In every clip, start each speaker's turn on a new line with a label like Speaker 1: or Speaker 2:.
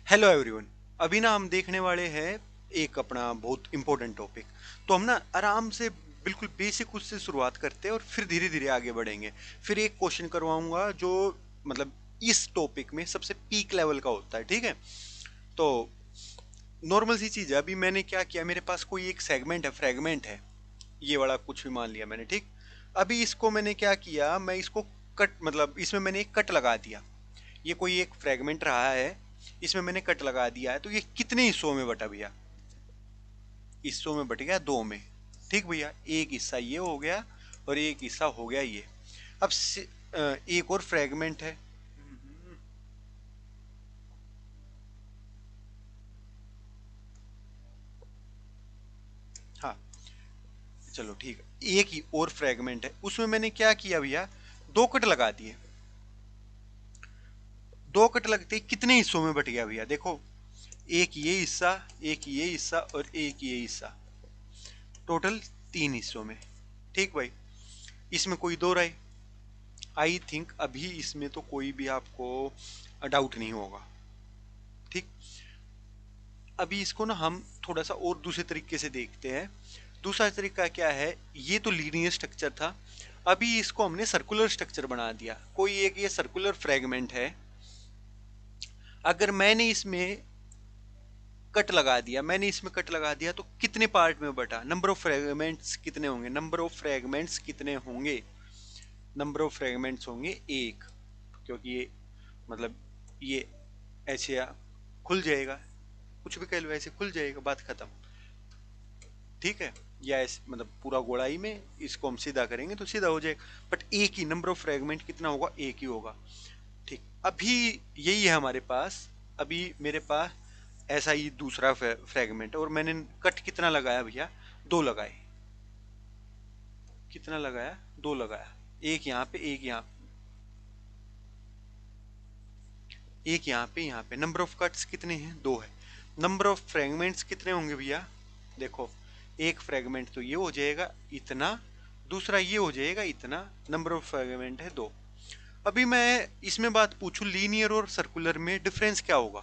Speaker 1: Hello everyone. अभी ना हम देखने वाले हैं एक अपना बहुत इंपॉर्टेंट टॉपिक। तो हम ना आराम से बिल्कुल बेसिक उससे शुरुआत करते हैं और फिर धीरे धीरे आगे बढ़ेंगे। फिर एक क्वेश्चन करवाऊंगा जो मतलब इस टॉपिक में सबसे पीक लेवल का होता है, ठीक है। तो नॉर्मल सी चीज़ है। अभी मैंने क्या किया, मेरे पास कोई एक सेगमेंट है, फ्रेगमेंट है, ये वाला कुछ भी मान लिया मैंने, ठीक। अभी इसको मैंने क्या किया, मैं इसको कट मतलब इसमें मैंने एक कट लगा दिया। ये कोई एक फ्रेगमेंट रहा है, इसमें मैंने कट लगा दिया है, तो ये कितने हिस्सों में बटा भैया? हिस्सों में बट गया दो में। ठीक भैया, एक हिस्सा ये हो गया और एक हिस्सा हो गया ये। अब एक और फ्रेगमेंट है। हाँ, चलो ठीक है, एक ही और फ्रेगमेंट है, उसमें मैंने क्या किया भैया, दो कट लगा दिए। दो कट लगते ही कितने हिस्सों में बट गया भैया? देखो, एक ये हिस्सा, एक ये हिस्सा और एक ये हिस्सा, टोटल तीन हिस्सों में। ठीक भाई, इसमें कोई दो राय? आई थिंक अभी इसमें तो कोई भी आपको डाउट नहीं होगा, ठीक। अभी इसको ना हम थोड़ा सा और दूसरे तरीके से देखते हैं। दूसरा तरीका क्या है, ये तो लीनियर स्ट्रक्चर था, अभी इसको हमने सर्कुलर स्ट्रक्चर बना दिया। कोई एक ये सर्कुलर फ्रेगमेंट है, अगर मैंने इसमें कट लगा दिया, मैंने इसमें कट लगा दिया, तो कितने पार्ट में बटा? नंबर ऑफ फ्रेगमेंट्स कितने होंगे? नंबर ऑफ फ्रेगमेंट्स कितने होंगे? नंबर ऑफ फ्रेगमेंट्स होंगे एक, क्योंकि ये मतलब ये ऐसे खुल जाएगा, कुछ भी कह लो, ऐसे खुल जाएगा, बात खत्म। ठीक है, या ऐसे मतलब पूरा गोलाई में इसको हम सीधा करेंगे तो सीधा हो जाएगा, बट एक ही नंबर ऑफ फ्रेगमेंट कितना होगा? एक ही होगा। ठीक, अभी यही है हमारे पास। अभी मेरे पास ऐसा ही दूसरा फ्रेगमेंट है और मैंने कट कितना लगाया भैया? दो लगाए। कितना लगाया? दो लगाया। एक यहाँ पे, एक यहाँ, एक यहाँ पे नंबर ऑफ कट्स कितने हैं? दो है। नंबर ऑफ फ्रेगमेंट्स कितने होंगे भैया? देखो, एक फ्रेगमेंट तो ये हो जाएगा इतना, दूसरा ये हो जाएगा इतना, नंबर ऑफ फ्रेगमेंट है दो। अभी मैं इसमें बात पूछूं, लीनियर और सर्कुलर में डिफरेंस क्या होगा?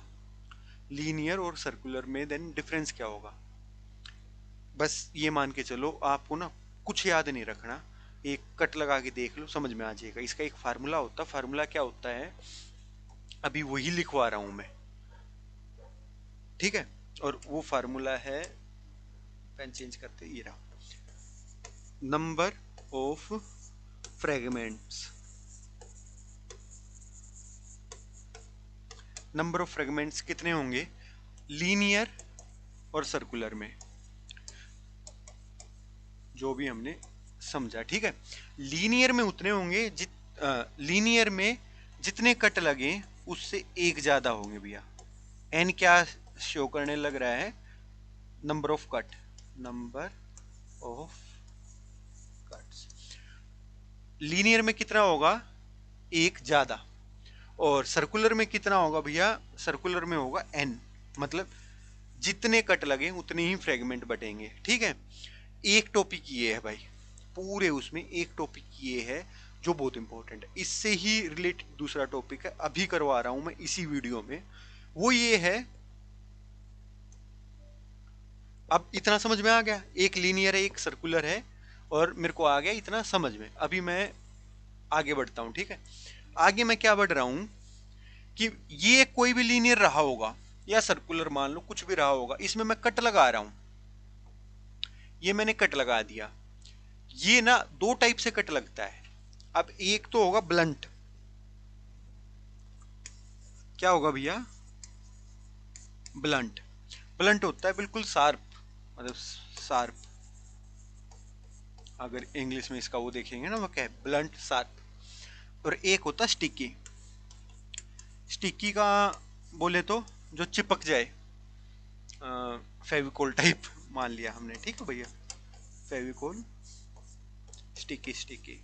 Speaker 1: लीनियर और सर्कुलर में देन डिफरेंस क्या होगा? बस ये मान के चलो, आपको ना कुछ याद नहीं रखना, एक कट लगा के देख लो, समझ में आ जाएगा। इसका एक फार्मूला होता है, फार्मूला क्या होता है अभी वही लिखवा रहा हूं मैं, ठीक है। और वो फार्मूला है, पेन चेंज करते, ये रहा, number of fragments. Number of fragments कितने होंगे लीनियर और सर्कुलर में, जो भी हमने समझा, ठीक है। लीनियर में उतने होंगे लीनियर में जितने कट लगे उससे एक ज्यादा होंगे भैया। एन क्या शो करने लग रहा है? Number of cut, number of cuts. Linear में कितना होगा? एक ज्यादा। और सर्कुलर में कितना होगा भैया? सर्कुलर में होगा एन, मतलब जितने कट लगे उतने ही फ्रेगमेंट बटेंगे, ठीक है। एक टॉपिक ये है भाई, पूरे उसमें एक टॉपिक ये है जो बहुत इंपॉर्टेंट है। इससे ही रिलेटेड दूसरा टॉपिक है, अभी करवा रहा हूं मैं इसी वीडियो में, वो ये है। अब इतना समझ में आ गया, एक लीनियर है एक सर्कुलर है, और मेरे को आ गया इतना समझ में। अभी मैं आगे बढ़ता हूं, ठीक है। आगे मैं क्या बढ़ रहा हूं कि ये कोई भी लीनियर रहा होगा या सर्कुलर मान लो, कुछ भी रहा होगा, इसमें मैं कट लगा रहा हूं, ये मैंने कट लगा दिया। ये ना दो टाइप से कट लगता है। अब एक तो होगा ब्लंट। क्या होगा भैया? ब्लंट। ब्लंट होता है बिल्कुल शार्प, मतलब शार्प। अगर इंग्लिश में इसका वो देखेंगे ना, वो क्या है? Blunt, sharp. और एक होता स्टिकी। स्टिकी का बोले तो जो चिपक जाए, फेविकोल टाइप मान लिया हमने, ठीक है भैया, फेविकोल, स्टिकी स्टिकी,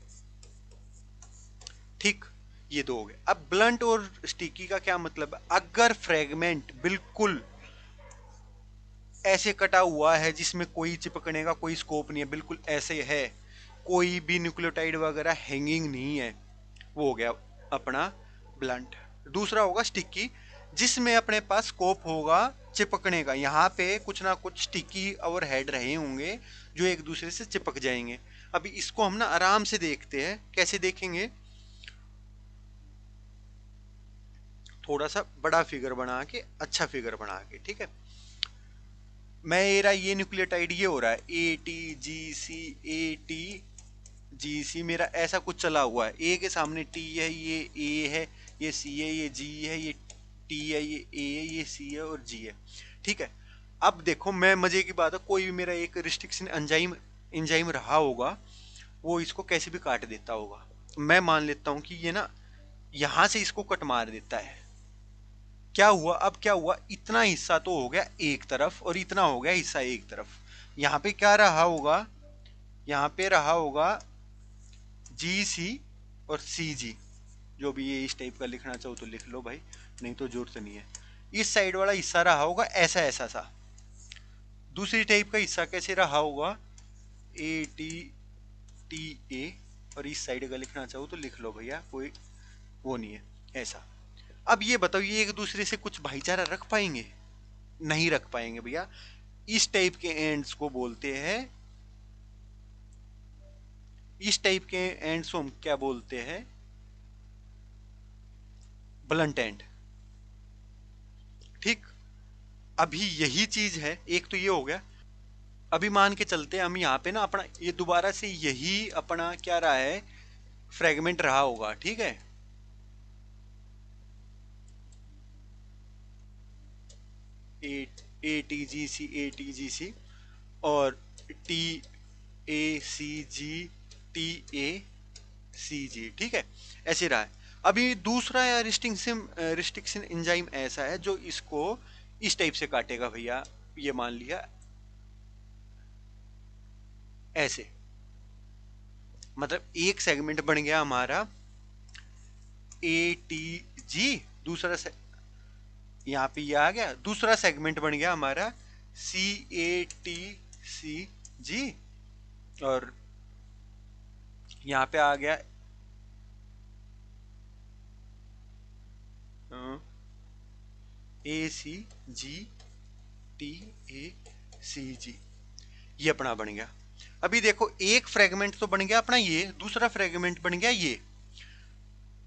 Speaker 1: ठीक। ये दो हो गए। अब ब्लंट और स्टिकी का क्या मतलब है? अगर फ्रेगमेंट बिल्कुल ऐसे कटा हुआ है जिसमें कोई चिपकने का कोई स्कोप नहीं है, बिल्कुल ऐसे है, कोई भी न्यूक्लियोटाइड वगैरह हैंगिंग नहीं है, वो हो गया अपना ब्लंट। दूसरा होगा स्टिकी, जिसमें अपने पास स्कोप होगा चिपकने का। यहाँ पे कुछ ना कुछ स्टिकी और हेड रहे होंगे जो एक दूसरे से चिपक जाएंगे। अभी इसको हम ना आराम से देखते हैं, कैसे देखेंगे। थोड़ा सा बड़ा फिगर बना के, अच्छा फिगर बना के, ठीक है। मेरा ये न्यूक्लियोटाइड ये हो रहा है A T G C, A T G सी, मेरा ऐसा कुछ चला हुआ है। ए के सामने टी है, ये ए है, ये सी है, ये जी है, ये टी है, ये ए है, ये सी है और जी है, ठीक है। अब देखो, मैं मजे की बात है, कोई भी मेरा एक रिस्ट्रिक्शन एंजाइम एंजाइम रहा होगा, वो इसको कैसे भी काट देता होगा। मैं मान लेता हूँ कि ये ना यहां से इसको कट मार देता है। क्या हुआ, अब क्या हुआ, इतना हिस्सा तो हो गया एक तरफ और इतना हो गया हिस्सा एक तरफ। यहाँ पे क्या रहा होगा, यहाँ पे रहा होगा जी सी और सी जी। जो भी ये इस टाइप का लिखना चाहो तो लिख लो भाई, नहीं तो जरूरत नहीं है। इस साइड वाला हिस्सा रहा होगा ऐसा ऐसा सा। दूसरी टाइप का हिस्सा कैसे रहा होगा, ए टी टी ए, और इस साइड का लिखना चाहो तो लिख लो भैया, कोई वो नहीं है ऐसा। अब ये बताओ, ये एक दूसरे से कुछ भाईचारा रख पाएंगे? नहीं रख पाएंगे भैया। इस टाइप के एंड्स को बोलते हैं, इस टाइप के एंड्स को हम क्या बोलते हैं, ब्लंट एंड, ठीक। अभी यही चीज है, एक तो ये हो गया। अभी मान के चलते हैं हम यहाँ पे ना अपना ये दोबारा से यही अपना क्या रहा है, फ्रेगमेंट रहा होगा, ठीक है। A T G C, A T G सी और T A C ji, T A सी जी, ठीक है, ऐसे रहा है। अभी दूसरा या रिस्ट्रिक्शन रिस्ट्रिक्शन एंजाइम ऐसा है जो इसको इस टाइप से काटेगा भैया। ये मान लिया ऐसे, मतलब एक सेगमेंट बन गया हमारा ए टी जी, दूसरा यहाँ पे ये आ गया, दूसरा सेगमेंट बन गया हमारा सी ए टी सी जी, और यहाँ पे आ गया ए सी जी, टी ए सी जी, ये अपना बन गया। अभी देखो, एक फ्रेगमेंट तो बन गया अपना ये, दूसरा फ्रेगमेंट बन गया ये।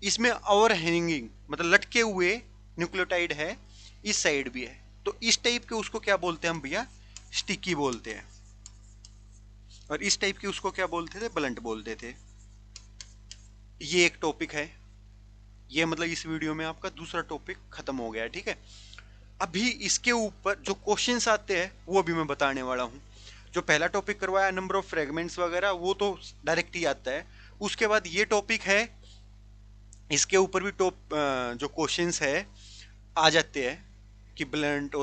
Speaker 1: इसमें ओवर हैंगिंग मतलब लटके हुए न्यूक्लियोटाइड है, इस साइड भी है। तो इस टाइप के उसको क्या बोलते हैं हम भैया, स्टिकी बोलते हैं। और इस टाइप के उसको क्या बोलते थे, ब्लंट बोलते थे। ये एक टॉपिक है, ये मतलब इस वीडियो में आपका दूसरा टॉपिक खत्म हो गया, ठीक है। अभी इसके ऊपर जो क्वेश्चंस आते हैं वो भी मैं बताने वाला हूँ। जो पहला टॉपिक करवाया नंबर ऑफ फ्रेगमेंट्स वगैरह, वो तो डायरेक्ट ही आता है। उसके बाद ये टॉपिक है, इसके ऊपर भी जो क्वेश्चंस है आ जाते हैं कि ब्लंट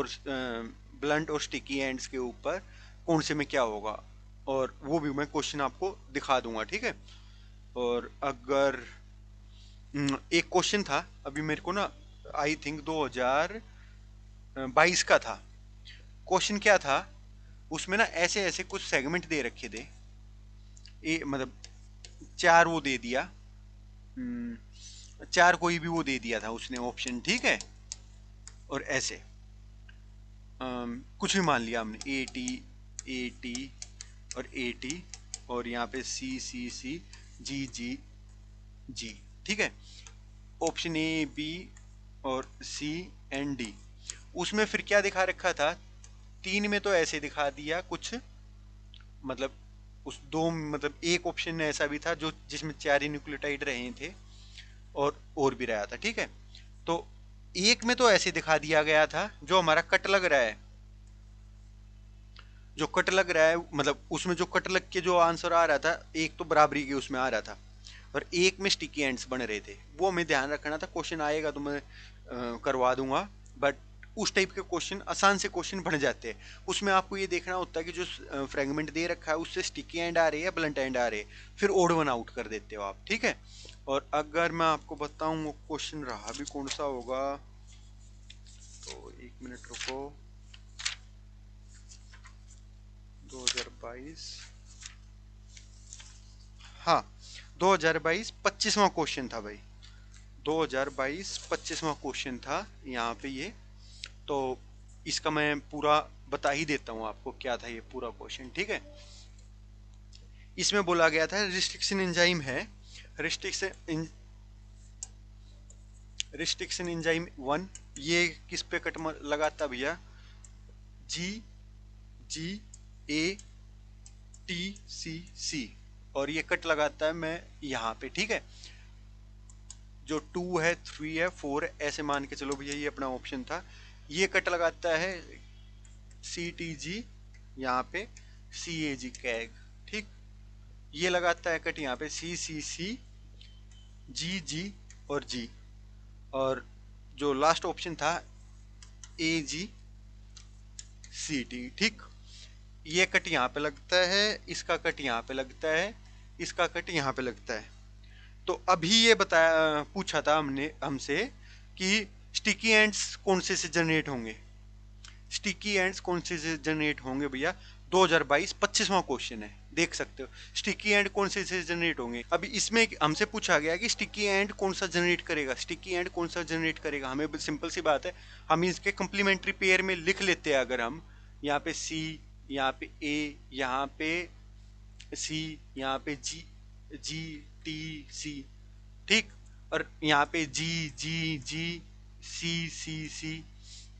Speaker 1: और स्टिकी एंड्स के ऊपर कौन से में क्या होगा, और वो भी मैं क्वेश्चन आपको दिखा दूंगा, ठीक है। और अगर एक क्वेश्चन था अभी मेरे को ना, आई थिंक 2022 का था। क्वेश्चन क्या था, उसमें ना ऐसे ऐसे कुछ सेगमेंट दे रखे थे, मतलब चार वो दे दिया, चार कोई भी वो दे दिया था उसने ऑप्शन, ठीक है। और ऐसे कुछ भी मान लिया हमने, ए टी और ए टी, और यहाँ पे सी सी सी, जी जी जी, ठीक है। ऑप्शन ए बी और सी एंड डी। उसमें फिर क्या दिखा रखा था, तीन में तो ऐसे दिखा दिया कुछ, मतलब उस दो मतलब एक ऑप्शन ऐसा भी था जो जिसमें चार ही न्यूक्लियोटाइड रहे थे, और भी रहा था, ठीक है। तो एक में तो ऐसे दिखा दिया गया था जो हमारा कट लग रहा है, जो कट लग रहा है, मतलब उसमें जो कट लग के जो आंसर आ रहा था, एक तो बराबरी के उसमें आ रहा था, और एक में स्टिकी एंड्स बन रहे थे। वो हमें ध्यान रखना था, क्वेश्चन आएगा तो मैं करवा दूंगा, बट उस टाइप के क्वेश्चन आसान से क्वेश्चन बन जाते हैं। उसमें आपको ये देखना होता है कि जो फ्रेगमेंट दे रखा है उससे स्टिकी एंड आ रहे हैं, ब्लंट एंड आ रहे हैं, फिर ओड वन आउट कर देते हो आप, ठीक है। और अगर मैं आपको बताऊं वो क्वेश्चन रहा भी कौन सा होगा, तो एक मिनट रुको। 2022, हाँ 2022 25वां क्वेश्चन था भाई, 2022 25वां क्वेश्चन था यहाँ पे ये। तो इसका मैं पूरा बता ही देता हूँ आपको क्या था ये पूरा क्वेश्चन, ठीक है। इसमें बोला गया था रिस्ट्रिक्शन एंजाइम है, रिस्ट्रिक्शन एंजाइम 1, ये किस पे कट लगाता भैया, जी जी ए टी सी सी, और ये कट लगाता है मैं यहाँ पे, ठीक है। जो 2 है 3 है 4 है ऐसे मान के चलो भैया, ये अपना ऑप्शन था। ये कट लगाता है सी टी जी यहाँ पे, सी ए जी कैग, ठीक। ये लगाता है कट यहाँ पे सी सी सी, जी जी और जी, और जो लास्ट ऑप्शन था ए जी सी टी, ठीक। ये कट यहाँ पे लगता है, इसका कट यहाँ पे लगता है, इसका कट यहाँ पे लगता है। तो अभी ये बताया, पूछा था हमने हमसे कि स्टिकी एंड्स कौन से जनरेट होंगे, स्टिकी एंड्स कौन से जनरेट होंगे भैया। 2022 25वां क्वेश्चन है, देख सकते हो स्टिकी एंड कौन से जनरेट होंगे। अभी इसमें हमसे पूछा गया कि स्टिकी एंड कौन सा जनरेट करेगा, स्टिकी एंड कौन सा जनरेट करेगा। हमें सिंपल सी बात है, हम इसके कंप्लीमेंट्री पेयर में लिख लेते हैं। अगर हम यहाँ पे सी, यहाँ पे ए, यहाँ पे सी, यहाँ पे जी जी टी सी, ठीक, और यहाँ पे जी जी जी सी सी सी,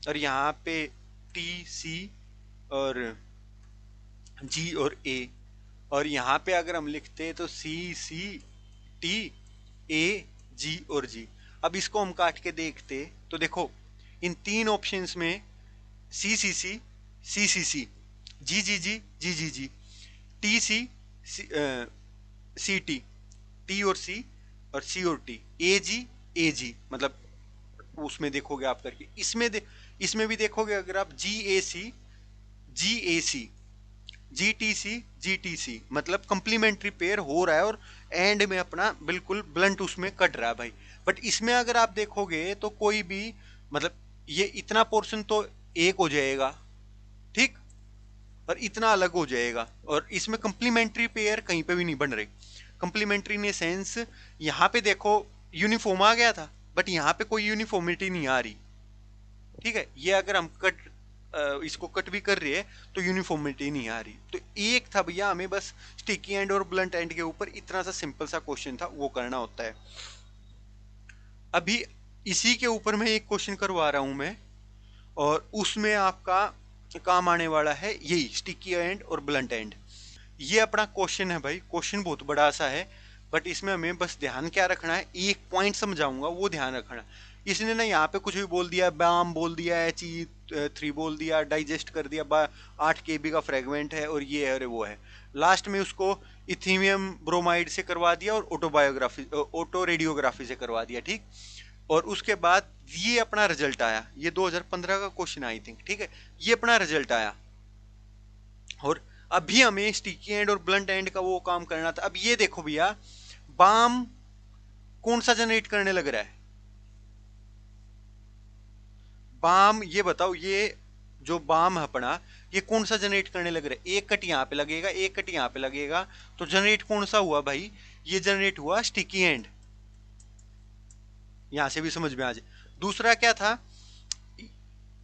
Speaker 1: और यहाँ पे टी सी और जी और ए, और यहाँ पे अगर हम लिखते हैं तो सी सी टी ए जी और जी। अब इसको हम काट के देखते तो देखो इन तीन ऑप्शंस में C C C, C C C, G G G, G G G, T C, C T, T और सी, और सी और टी, ए जी, मतलब उसमें देखोगे आप करके, इसमें भी देखोगे अगर आप जी ए सी, जी ए सी, जी टी सी, जी टी सी, मतलब कंप्लीमेंट्री पेयर हो रहा है और एंड में अपना बिल्कुल ब्लंट उसमें कट रहा है भाई। बट इसमें अगर आप देखोगे तो कोई भी, मतलब ये इतना पोर्शन तो एक हो जाएगा, ठीक, और इतना अलग हो जाएगा, और इसमें कंप्लीमेंट्री पेयर कहीं पे भी नहीं बन रही। कंप्लीमेंट्री इन सेंस यहाँ पे देखो यूनिफॉर्म आ गया था, बट यहाँ पे कोई यूनिफॉर्मिटी नहीं आ रही, ठीक है। ये अगर हम कट इसको कट भी कर रहे हैं तो यूनिफॉर्मिटी नहीं आ रही। तो एक था भैया हमें बस स्टिकी एंड और ब्लंट एंड के ऊपर इतना सा सिंपल सा क्वेश्चन था, वो करना होता है। अभी इसी के ऊपर मैं एक क्वेश्चन करवा रहा हूं मैं, और उसमें आपका काम आने वाला है यही स्टिकी एंड और ब्लंट एंड। ये अपना क्वेश्चन है भाई, क्वेश्चन बहुत बड़ा सा है, बट इसमें हमें बस ध्यान क्या रखना है, एक पॉइंट समझाऊंगा वो ध्यान रखना। इसने ना यहाँ पे कुछ भी बोल दिया, बाम बोल दिया, HE3 बोल दिया, डाइजेस्ट कर दिया, 8 KB का फ्रेगमेंट है और ये है और वो है, लास्ट में उसको इथीमियम ब्रोमाइड से करवा दिया और ऑटो रेडियोग्राफी से करवा दिया, ठीक। और उसके बाद ये अपना रिजल्ट आया, ये 2015 का क्वेश्चन आई थिंक, ठीक है। ये अपना रिजल्ट आया, और अभी हमें स्टिकी एंड और ब्लंट एंड का वो काम करना था। अब ये देखो भैया, बाम कौन सा जनरेट करने लग रहा है, बाम ये बताओ, ये जो बाम है अपना, ये कौन सा जनरेट करने लग रहा है। एक कट यहाँ पे लगेगा, एक कट यहाँ पे लगेगा, तो जनरेट कौन सा हुआ भाई, ये जनरेट हुआ स्टिकी एंड, यहां से भी समझ में आ जाए। दूसरा क्या था,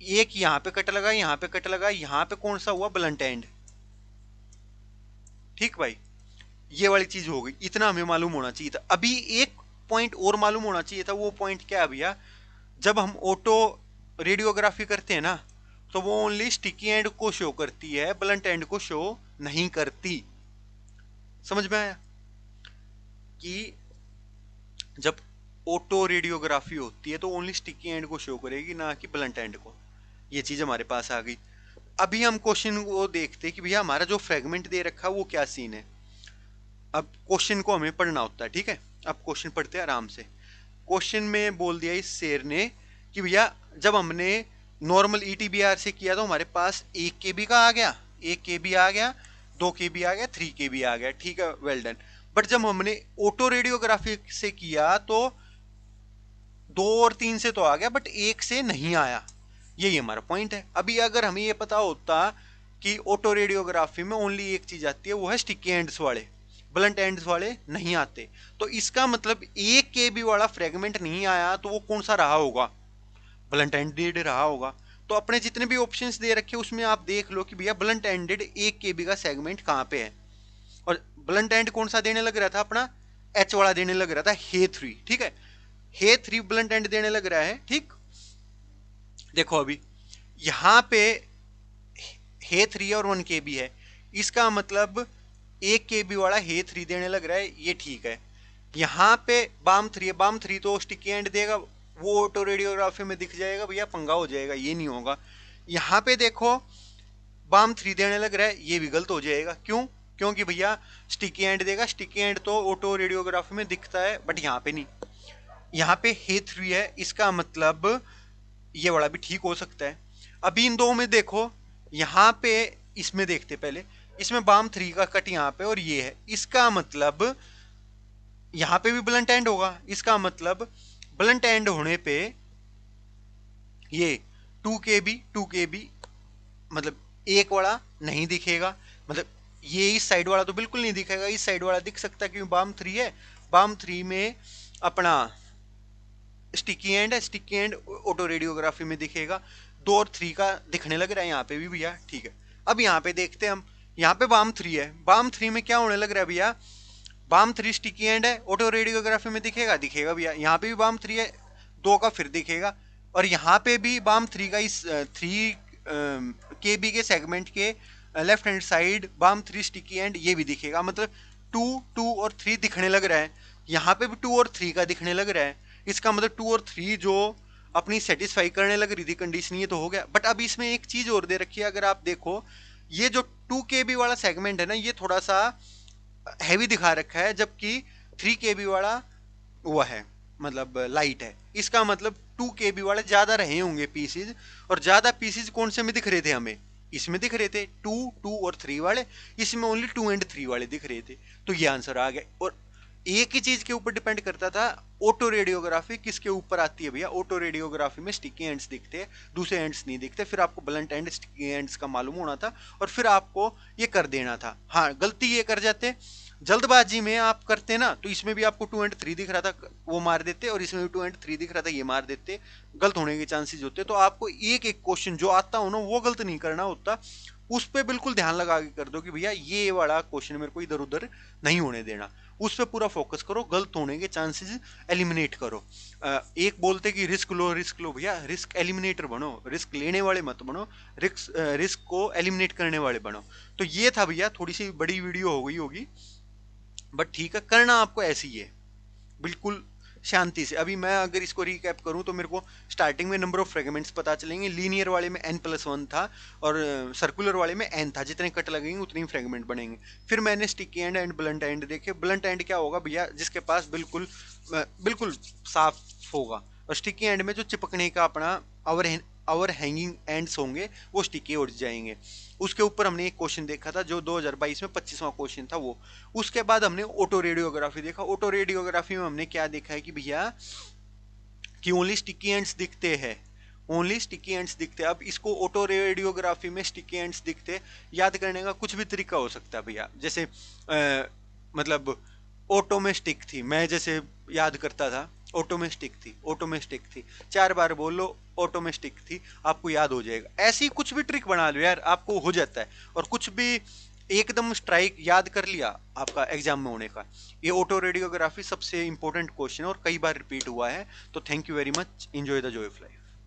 Speaker 1: एक यहाँ पे कट लगा, यहाँ पे कट लगा, यहाँ पे कौन सा हुआ, ब्लंट एंड, ठीक भाई। ये वाली चीज हो गई, इतना हमें मालूम होना चाहिए था। अभी एक पॉइंट और मालूम होना चाहिए था, वो पॉइंट क्या है भैया, जब हम ऑटो रेडियोग्राफी करते हैं ना, तो वो ओनली स्टिकी एंड को शो करती है, ब्लंट एंड को शो नहीं करती। समझ में आया कि जब ऑटो रेडियोग्राफी होती है तो ओनली स्टिकी एंड को शो करेगी, ना कि ब्लंट एंड को। ये चीज हमारे पास आ गई। अभी हम क्वेश्चन को देखते हैं कि भैया हमारा जो फ्रेगमेंट दे रखा है वो क्या सीन है। अब क्वेश्चन को हमें पढ़ना होता है, ठीक है। अब क्वेश्चन पढ़ते हैं आराम से। क्वेश्चन में बोल दिया इस शेर ने कि भैया जब हमने नॉर्मल ETBR से किया तो हमारे पास 1 KB का आ गया, 1 KB आ गया, 2 KB आ गया, 3 KB आ गया, ठीक है, वेल डन। बट जब हमने ऑटो रेडियोग्राफी से किया तो 2 और 3 से तो आ गया, बट 1 से नहीं आया। यही हमारा पॉइंट है। अभी अगर हमें ये पता होता कि ऑटो रेडियोग्राफी में ओनली एक चीज आती है, वो है स्टिकी एंड्स वाले, ब्लंट एंड्स वाले नहीं आते। तो इसका मतलब 1 kb वाला फ्रेगमेंट नहीं आया तो वो कौन सा रहा होगा, ब्लंट एंडेड रहा होगा। तो अपने जितने भी ऑप्शंस दे रखे उसमें आप देख लो कि भैया ब्लंट एंडेड 1 kb का सेगमेंट कहाँ पे है, और ब्लंट एंड कौन सा देने लग रहा था अपना, एच वाला देने लग रहा था, हे3, ठीक है, हे3 ब्लंट एंड देने लग रहा है। ठीक, देखो अभी यहाँ पे हे3 और 1 kb है, इसका मतलब 1 kb वाला हे3 देने लग रहा है, ये ठीक है। यहाँ पे बाम 3 है, बाम 3 तो स्टिकी एंड देगा, वो ऑटो रेडियोग्राफी में दिख जाएगा भैया, पंगा हो जाएगा, ये नहीं होगा। यहाँ पे देखो बाम 3 देने लग रहा है, ये भी गलत हो जाएगा। क्यों? क्योंकि भैया स्टिकी एंड देगा, स्टिकी एंड तो ऑटो रेडियोग्राफी में दिखता है बट यहाँ पे नहीं। यहाँ पे हे3 है, इसका मतलब ये वाला भी ठीक हो सकता है। अभी इन दो में देखो, यहाँ पे इसमें देखते पहले, इसमें बाम 3 का कट यहाँ पे और ये है, इसका मतलब यहाँ पे भी ब्लंट एंड होगा। इसका मतलब ब्लंट एंड होने पे ये 2 kb मतलब एक वाला नहीं दिखेगा, मतलब ये इस साइड वाला तो बिल्कुल नहीं दिखेगा, इस साइड वाला दिख सकता है क्योंकि बाम 3 है, बाम 3 में अपना स्टिकी एंड है, स्टिकी एंड ऑटो रेडियोग्राफी में दिखेगा। 2 और 3 का दिखने लग रहा है यहाँ पे भी भैया, ठीक है। अब यहाँ पे देखते हैं हम, यहाँ पे बाम 3 है, बाम 3 में क्या होने लग रहा है भैया, बाम 3 स्टिकी एंड है, ऑटो रेडियोग्राफी में दिखेगा, दिखेगा भैया। यहाँ पे भी बाम 3 है, 2 का फिर दिखेगा, और यहाँ पे भी बाम 3 का इस 3 kb के सेगमेंट के लेफ्ट हैंड साइड बाम 3 स्टिकी एंड ये भी दिखेगा, मतलब 2 2 और 3 दिखने लग रहा है। यहाँ पे भी 2 और 3 का दिखने लग रहा है, इसका मतलब 2 और 3 जो अपनी सेटिस्फाई करने लग रही थी कंडीशन, ये तो हो गया। बट अब इसमें एक चीज और दे रखी है, अगर आप देखो ये जो 2 kb वाला सेगमेंट है ना, ये थोड़ा सा हैवी दिखा रखा है, जबकि 3 kb वाला वो है मतलब लाइट है। इसका मतलब 2 kb वाले ज्यादा रहे होंगे पीसीज, और ज्यादा पीसीज कौन से में दिख रहे थे हमें, इसमें दिख रहे थे 2 2 और 3 वाले, इसमें ओनली 2 एंड 3 वाले दिख रहे थे। तो ये आंसर आ गया। और एक ही चीज के ऊपर डिपेंड करता था, ऑटो रेडियोग्राफी किसके ऊपर आती है भैया, ऑटो रेडियोग्राफी में स्टिकी एंड्स दिखते हैं, दूसरे एंड्स नहीं दिखते। फिर आपको ब्लंट एंड स्टिकी एंड्स का मालूम होना था और फिर आपको ये कर देना था। हाँ, गलती ये कर जाते, जल्दबाजी में आप करते ना, तो इसमें भी आपको 2 एंड 3 दिख रहा था वो मार देते, और इसमें भी 2 एंड 3 दिख रहा था ये मार देते, गलत होने के चांसेस होते। तो आपको एक एक क्वेश्चन जो आता हो ना वो गलत नहीं करना होता, उस पर बिल्कुल ध्यान लगा के कर दो कि भैया ये वाला क्वेश्चन मेरे को इधर उधर नहीं होने देना, उस पर पूरा फोकस करो, गलत होने के चांसेस एलिमिनेट करो। एक बोलते कि रिस्क लो भैया, रिस्क एलिमिनेटर बनो, रिस्क लेने वाले मत बनो, रिस्क को एलिमिनेट करने वाले बनो। तो ये था भैया, थोड़ी सी बड़ी वीडियो हो गई होगी बट ठीक है, करना आपको ऐसी ही है बिल्कुल शांति से। अभी मैं अगर इसको रिकैप करूं तो मेरे को स्टार्टिंग में नंबर ऑफ फ्रेगमेंट्स पता चलेंगे, लीनियर वाले में n+1 था और सर्कुलर वाले में n था, जितने कट लगेंगे उतने ही फ्रेगमेंट बनेंगे। फिर मैंने sticky and and blunt and देखे। ब्लंट एंड क्या होगा भैया, जिसके पास बिल्कुल बिल्कुल साफ होगा, और स्टिकी एंड में जो चिपकने का अपना और हैंगिंग एंड्स होंगे वो स्टिकी उड़ जाएंगे। उसके ऊपर हमने एक क्वेश्चन देखा था जो 2022 में 25वां क्वेश्चन था वो। उसके बाद हमने ऑटो रेडियोग्राफी देखा। ऑटो रेडियोग्राफी में हमने क्या देखा है कि भैया कि ओनली स्टिकी एंड्स दिखते हैं, ओनली स्टिकी एंड्स दिखते हैं। अब इसको ऑटो रेडियोग्राफी में स्टिकी एंड्स दिखते, याद करने का कुछ भी तरीका हो सकता है भैया। जैसे मतलब ऑटो में स्टिक थी, मैं जैसे याद करता था ऑटो में स्टिक थी, ऑटो में स्टिक थी, 4 बार बोल लो ऑटो में स्टिक थी, आपको याद हो जाएगा। ऐसी कुछ भी ट्रिक बना लो यार, आपको हो जाता है। और कुछ भी एकदम स्ट्राइक याद कर लिया आपका एग्जाम में होने का। ये ऑटो रेडियोग्राफी सबसे इंपॉर्टेंट क्वेश्चन है और कई बार रिपीट हुआ है। तो thank you very much, enjoy the Joy of life.